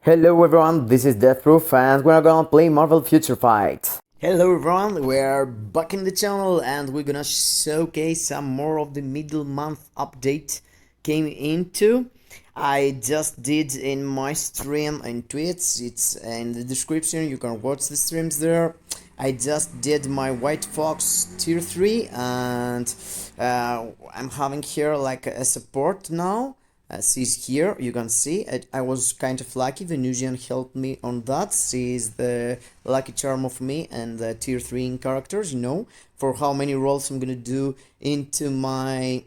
Hello everyone, this is Deathproof and we're gonna play Marvel Future Fight. Hello everyone, we're back in the channel and we're gonna showcase some more of the middle month update came into. I just did in my stream and tweets, it's in the description, you can watch the streams there. I just did my White Fox tier 3 and I'm having here like a support now. She's here, you can see it. I was kind of lucky, Venusian helped me on that. She's the lucky charm of me and the tier 3 in characters, you know, for how many rolls I'm gonna do into my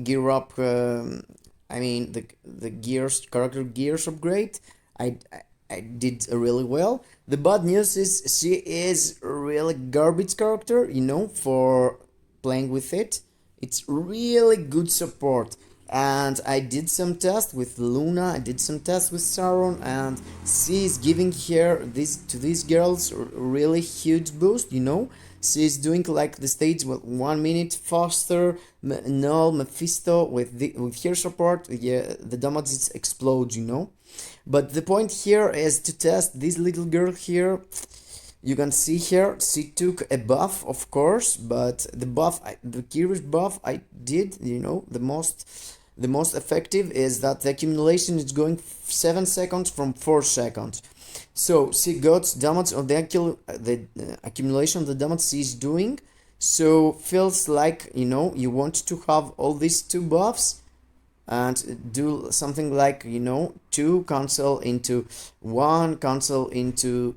gear up, I mean the gears, character gears upgrade. I did really well. The bad news is she is a really garbage character, you know, for playing with it. It's really good support. And I did some tests with Luna, I did some tests with Sauron, and she's giving her to these girls really huge boost, you know. She's doing like the stage with 1 minute faster. Knull, Mephisto with her support, yeah, the damage explodes, you know. But the point here is to test this little girl here. You can see here, she took a buff, of course, but the buff, the curious buff I did, you know, the most effective is that the accumulation is going 7 seconds from 4 seconds. So she got damage on the accumulation of the damage she's doing. So feels like, you know, you want to have all these 2 buffs and do something like, you know, 2 cancel into 1, cancel into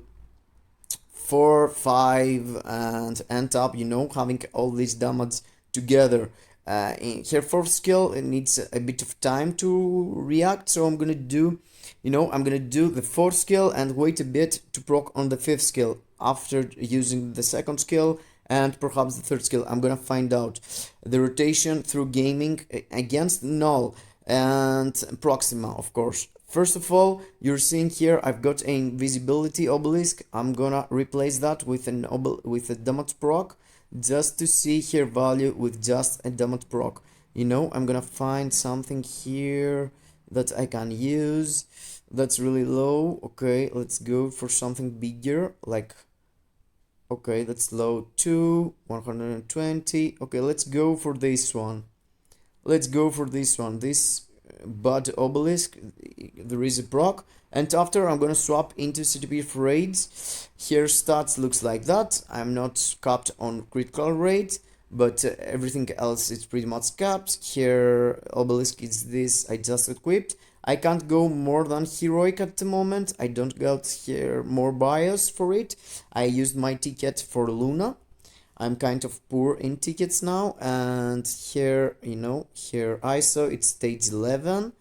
4, 5, and end up, you know, having all this damage together. In her 4th skill, it needs a bit of time to react, so I'm gonna do, you know, I'm gonna do the 4th skill and wait a bit to proc on the 5th skill after using the 2nd skill and perhaps the 3rd skill. I'm gonna find out the rotation through gaming against Knull and Proxima, of course. First of all, you're seeing here I've got an invisibility obelisk. I'm gonna replace that with a damage proc just to see her value with just a damage proc. You know, I'm gonna find something here that I can use that's really low. Okay, let's go for something bigger, like, okay, that's low too, 120. Okay, let's go for this one. Let's go for this one. This bud obelisk, there is a proc, and after I'm gonna swap into CTP for raids. Here stats looks like that. I'm not capped on critical rate, but everything else is pretty much capped. Here obelisk is this I just equipped. I can't go more than heroic at the moment. I don't got here more bias for it. I used my ticket for Luna. I'm kind of poor in tickets now, and here, you know, here ISO, it's stage 11,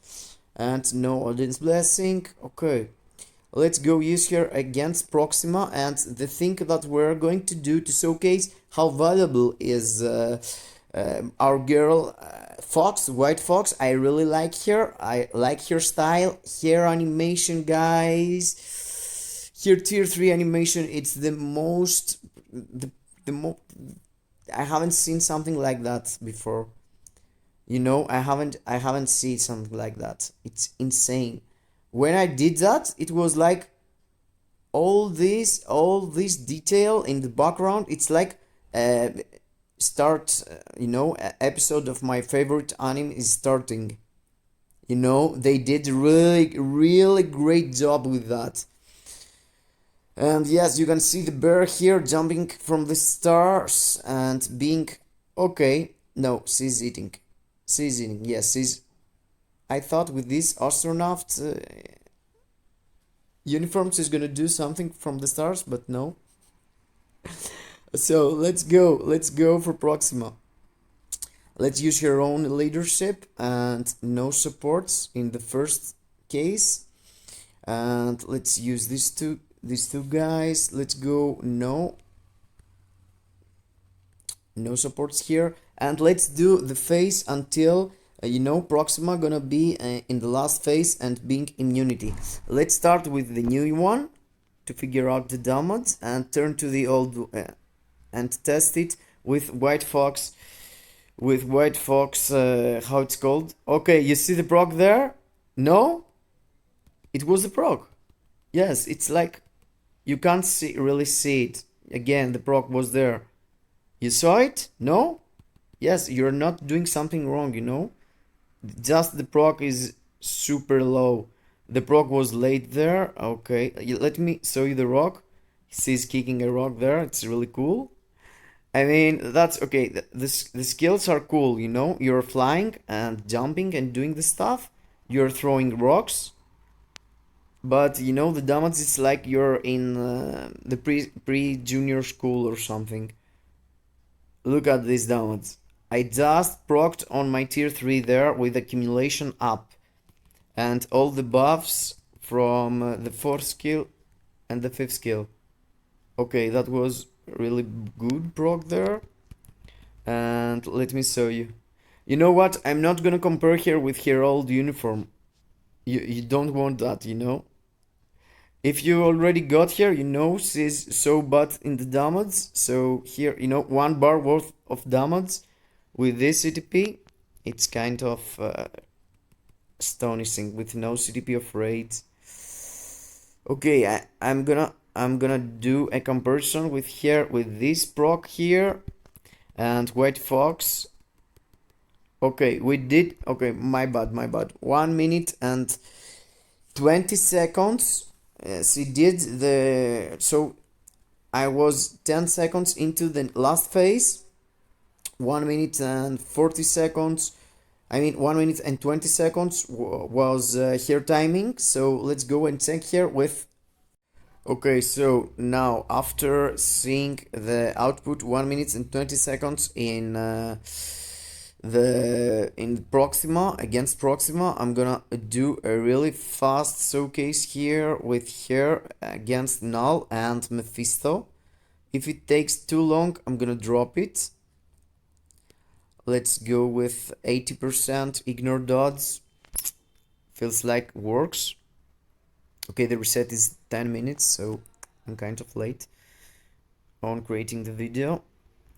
and no audience blessing. Okay, let's go use her against Proxima, and the thing that we're going to do to showcase how valuable is our girl Fox, White Fox. I really like her. I like her style, her animation, guys. Her tier 3 animation, it's the most, I haven't seen something like that before. You know, I haven't seen something like that. It's insane. When I did that, it was like all this detail in the background. It's like you know, episode of my favorite anime is starting. You know, they did really great job with that. And yes, you can see the bear here jumping from the stars and being okay. No, she's eating. She's eating. Yes, she's. I thought with this astronaut uniform she's gonna do something from the stars, but no. So let's go. Let's go for Proxima. Let's use her own leadership and no supports in the first case. And let's use these two guys. Let's go. No supports here, and let's do the phase until you know, Proxima gonna be in the last phase and being immunity. Let's start with the new one to figure out the damage and turn to the old and test it with White Fox. How it's called? Okay, you see the proc there? No? It was the proc. Yes, it's like you can't really see it. Again, the proc was there. You saw it? No? Yes, you're not doing something wrong, you know? Just the proc is super low. The proc was late there. Okay, let me show you the rock. He sees kicking a rock there. It's really cool. I mean, that's okay. The skills are cool, you know? You're flying and jumping and doing the stuff. You're throwing rocks. But you know, the damage is like you're in the pre-junior school or something. Look at this damage. I just procced on my tier 3 there with accumulation up. And all the buffs from the 4th skill and the 5th skill. Okay, that was really good proc there. And let me show you. You know what? I'm not gonna compare here with her old uniform. You don't want that, you know? If you already got here, you know she's so bad in the damage. So here, you know, 1 bar worth of damage with this CTP. It's kind of astonishing with no CTP of raids. Okay, I'm gonna do a comparison with here with this proc here and White Fox. Okay, we did. Okay, my bad. 1 minute and 20 seconds. She did the. So I was 10 seconds into the last phase. 1 minute and 40 seconds. I mean, 1 minute and 20 seconds was here timing. So let's go and check here with. Okay, so now after seeing the output 1 minute and 20 seconds in Proxima against Proxima, I'm gonna do a really fast showcase here with her against Knull and Mephisto. If it takes too long, I'm gonna drop it. Let's go with 80% ignore dodds. Feels like works. Okay, the reset is 10 minutes, so I'm kind of late on creating the video.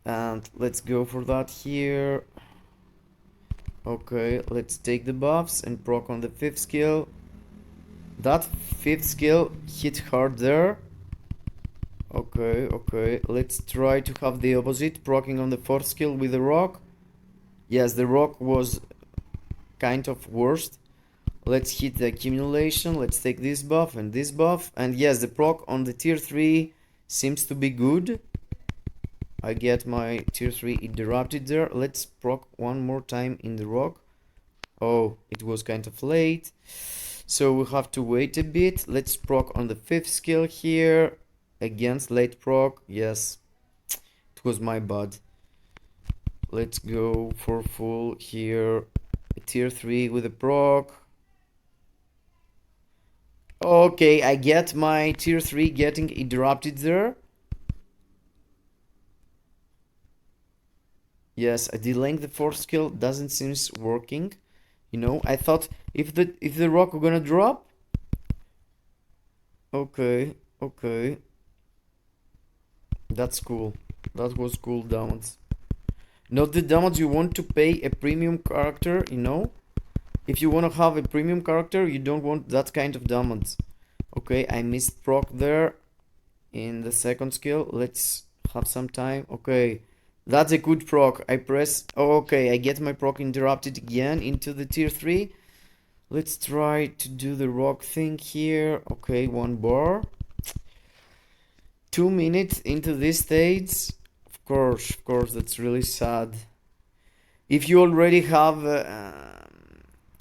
And let's go for that here. Okay, let's take the buffs and proc on the 5th skill. That 5th skill hit hard there. Okay, let's try to have the opposite, proccing on the 4th skill with the rock. Yes, the rock was kind of worst. Let's hit the accumulation. Let's take this buff and this buff. And yes, the proc on the tier 3 seems to be good. I get my tier 3 interrupted there. Let's proc one more time in the rock. Oh, it was kind of late. So we have to wait a bit. Let's proc on the 5th skill here. Against late proc. Yes, it was my bad. Let's go for full here. Tier 3 with a proc. Okay, I get my tier 3 getting interrupted there. Yes, delaying the 4th skill doesn't seem working. You know, I thought if the rock were gonna drop. Okay. That's cool. That was cool damage. Not the damage you want to pay a premium character, you know? If you want to have a premium character, you don't want that kind of damage. Okay, I missed proc there in the 2nd skill. Let's have some time. Okay, that's a good proc. I press. Okay, I get my proc interrupted again into the tier 3. Let's try to do the rock thing here. Okay, 1 bar. 2 minutes into this stage. Of course, that's really sad. If you already have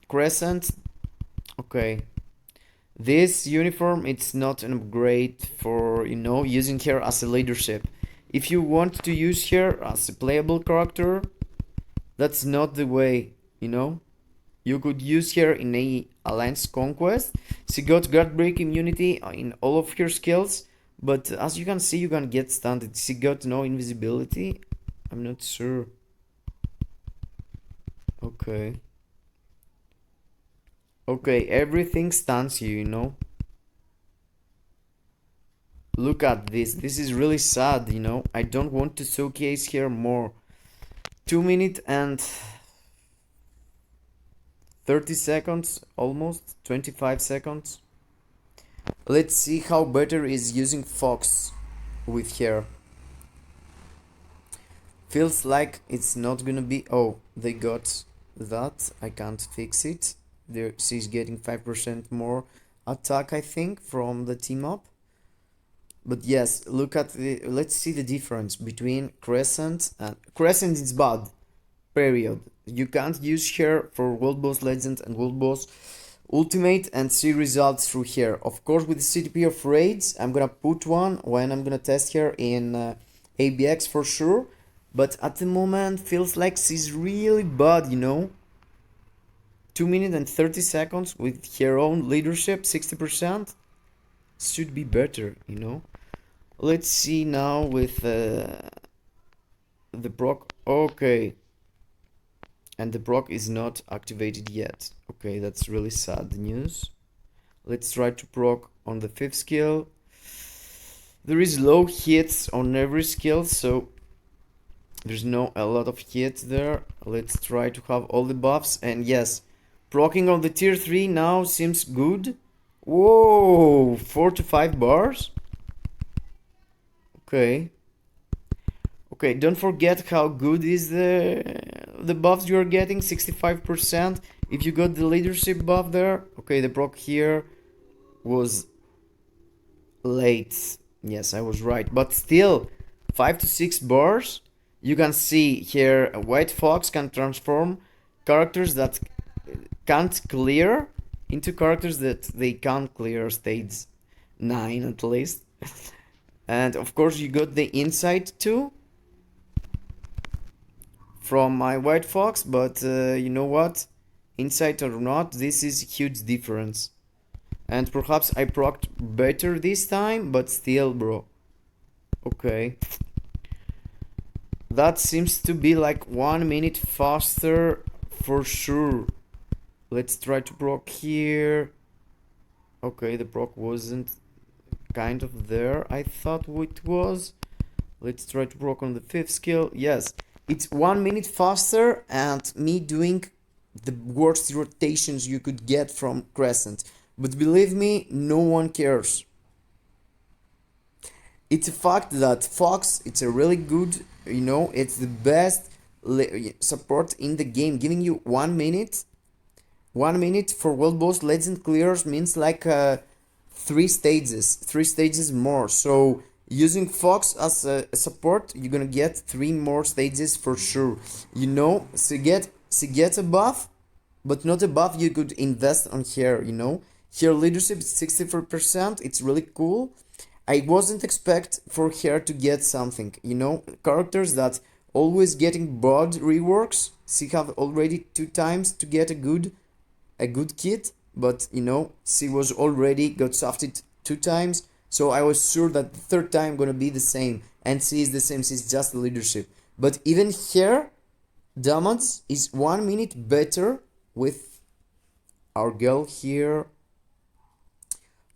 Cresent, okay, this uniform, it's not an upgrade for, you know, using her as a leadership. If you want to use her as a playable character, that's not the way, you know. You could use her in a Alliance Conquest. She got guard break immunity in all of her skills, but as you can see, you can get stunned. She got no invisibility. I'm not sure. Okay, everything stuns you, you know. Look at this. This is really sad, you know. I don't want to showcase here more. 2 minutes and 30 seconds, almost 25 seconds. Let's see how better is using Fox with her. Feels like it's not gonna be... Oh, they got that. I can't fix it. She's getting 5% more attack, I think, from the team up. But yes, look at the... Let's see the difference between Crescent and... Crescent is bad. Period. You can't use her for World Boss Legend and World Boss Ultimate and see results through her. Of course, with the CTP of Raids, I'm gonna put one when I'm gonna test her in ABX for sure. But at the moment, feels like she's really bad, you know? 2 minutes and 30 seconds with her own leadership, 60%. Should be better, you know? Let's see now with the proc. Okay. And the proc is not activated yet. Okay, that's really sad news. Let's try to proc on the 5th skill. There is low hits on every skill, so there's no a lot of hits there. Let's try to have all the buffs. And yes, procking on the tier 3 now seems good. Whoa, 4 to 5 bars. Okay. Okay, don't forget how good is the buffs you are getting. 65% if you got the leadership buff there. Okay, the proc here was late. Yes, I was right. But still, 5 to 6 bars. You can see here a White Fox can transform characters that can't clear into characters that they can't clear stage 9 at least. And of course you got the insight too from my White Fox, but you know what? Insight or not, this is a huge difference. And perhaps I procced better this time, but still, bro. Okay. That seems to be like 1 minute faster for sure. Let's try to proc here. Okay, the proc wasn't kind of there. I thought it was. Let's try to proc on the 5th skill. Yes, it's 1 minute faster and me doing the worst rotations you could get from Crescent. But believe me, no one cares. It's a fact that Fox, it's a really good, you know, it's the best support in the game. Giving you 1 minute. 1 minute for World Boss Legend clears means like 3 stages more. So using Fox as a support, you're gonna get 3 more stages for sure. You know, she gets a buff, but not a buff you could invest on her, you know. Her leadership is 64%, it's really cool. I wasn't expect for her to get something, you know. Characters that always getting broad reworks, she have already 2 times to get a good kit, but you know, she was already got softed 2 times, so I was sure that the 3rd time gonna be the same, and she is the same, she's just the leadership. But even here, damage is 1 minute better with our girl here,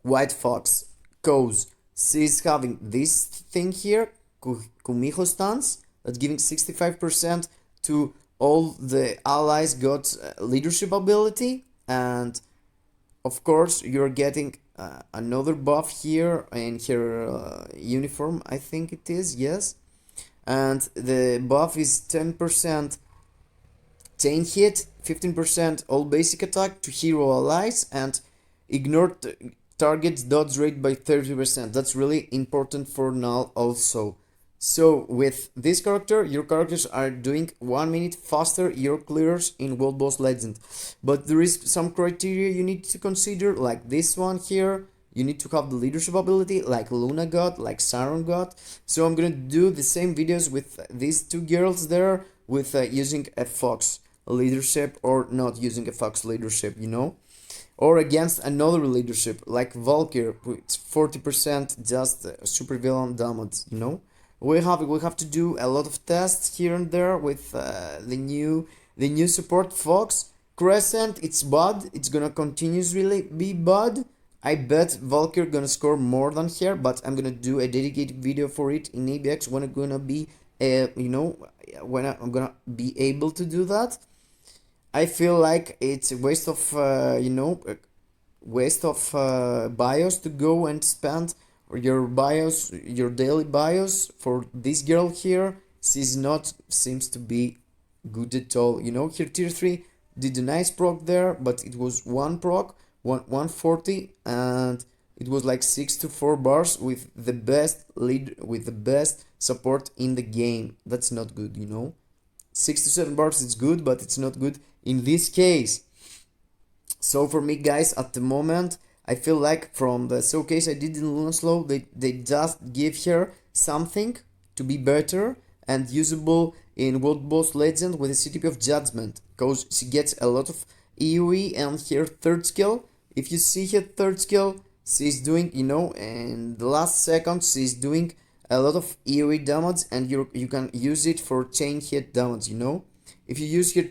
White Fox, cause she's having this thing here, Kumiho stance, that's giving 65% to all the allies got leadership ability, and of course you're getting another buff here in her uniform, I think it is, yes. And the buff is 10% chain hit, 15% all basic attack to hero allies, and ignore targets dodge rate by 30%. That's really important for Knull also. So with this character, your characters are doing 1 minute faster your clears in World Boss Legend. But there is some criteria you need to consider, like this one here. You need to have the leadership ability like Luna got, like Siren got. So I'm gonna do the same videos with these 2 girls there, with using a Fox leadership or not using a Fox leadership, you know. Or against another leadership like Valkyr with 40% just super villain damage, you know. We have to do a lot of tests here and there with the new support Fox. Crescent, it's bad, it's gonna continuously be bad. I bet Valkyr gonna score more than her, but I'm gonna do a dedicated video for it in ABX when I'm gonna be you know, when I'm gonna be able to do that. I feel like it's a waste of you know, waste of bios to go and spend your bios, your daily bios for this girl here. She's not seems to be good at all. You know, her tier 3 did a nice proc there, but it was one proc, 140, and it was like 6 to 4 bars with the best lead, with the best support in the game. That's not good, you know. 6 to 7 bars is good, but it's not good in this case. So for me, guys, at the moment, I feel like from the showcase I did in Luna Slow, they just give her something to be better and usable in World Boss Legend with the CTP of Judgment, because she gets a lot of AoE and her third skill. If you see her third skill, she's doing, you know, in the last second, she's doing a lot of AoE damage, and you can use it for chain hit damage, you know. If you use her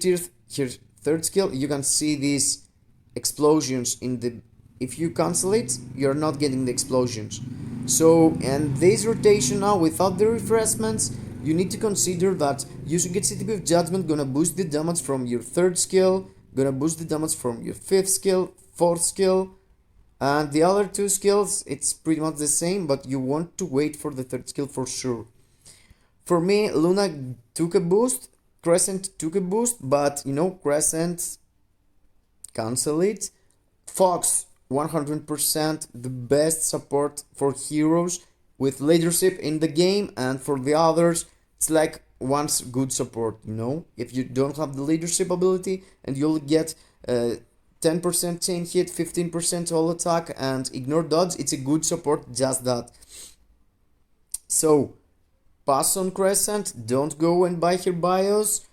third skill, you can see these explosions in the, if you cancel it, you're not getting the explosions. So, and this rotation now without the refreshments, you need to consider that using a CTP of Judgment gonna boost the damage from your third skill, gonna boost the damage from your fifth skill, fourth skill, and the other two skills, it's pretty much the same, but you want to wait for the third skill for sure. For me, Luna took a boost, Crescent took a boost, but you know, Crescent, cancel it. Fox, 100% the best support for heroes with leadership in the game, and for the others, it's like once good support, you know. If you don't have the leadership ability and you'll get 10% chain hit, 15% all attack, and ignore dodge, it's a good support, just that. So, pass on Crescent, don't go and buy her bios,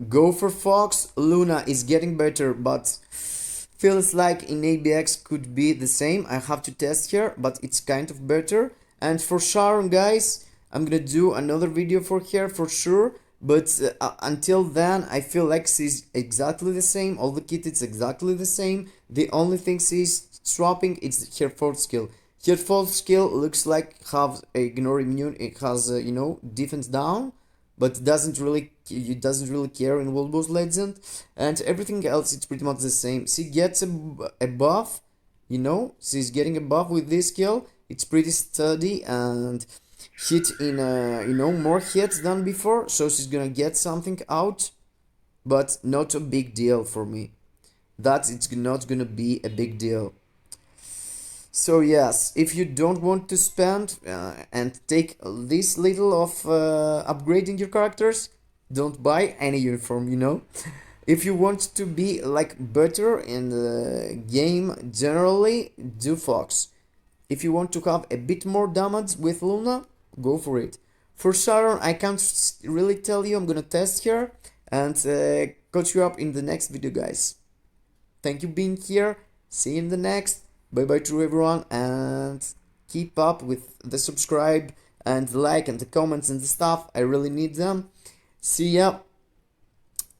go for Fox. Luna is getting better, but feels like in ABX could be the same. I have to test her, but it's kind of better. And for Sharon, guys, I'm gonna do another video for her for sure, but until then, I feel like she's exactly the same. All the kit is exactly the same. The only thing she's swapping is her fourth skill. Her fourth skill looks like have ignore immune. It has you know, defense down, but it doesn't really care in World Boss Legend, and everything else it's pretty much the same. She gets a buff, you know, she's getting a buff with this skill. It's pretty sturdy and hit in you know, more hits than before, so she's gonna get something out, but not a big deal for me. That it's not gonna be a big deal. So yes, if you don't want to spend and take this little of upgrading your characters, don't buy any uniform, you know. If you want to be like better in the game generally, do Fox. If you want to have a bit more damage with Luna, go for it. For Sharon, I can't really tell you. I'm gonna test her and catch you up in the next video, guys. Thank you being here. See you in the next. Bye bye to everyone, and keep up with the subscribe and the like and the comments and the stuff. I really need them. See ya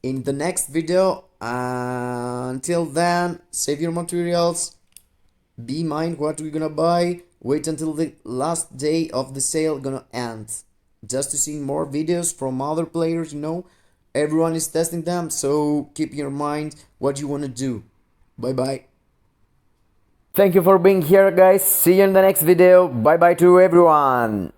in the next video. Until then, save your materials. Be mind what we're gonna buy. Wait until the last day of the sale gonna end, just to see more videos from other players, you know. Everyone is testing them, so keep in your mind what you wanna do. Bye bye. Thank you for being here, guys. See you in the next video. Bye bye to everyone.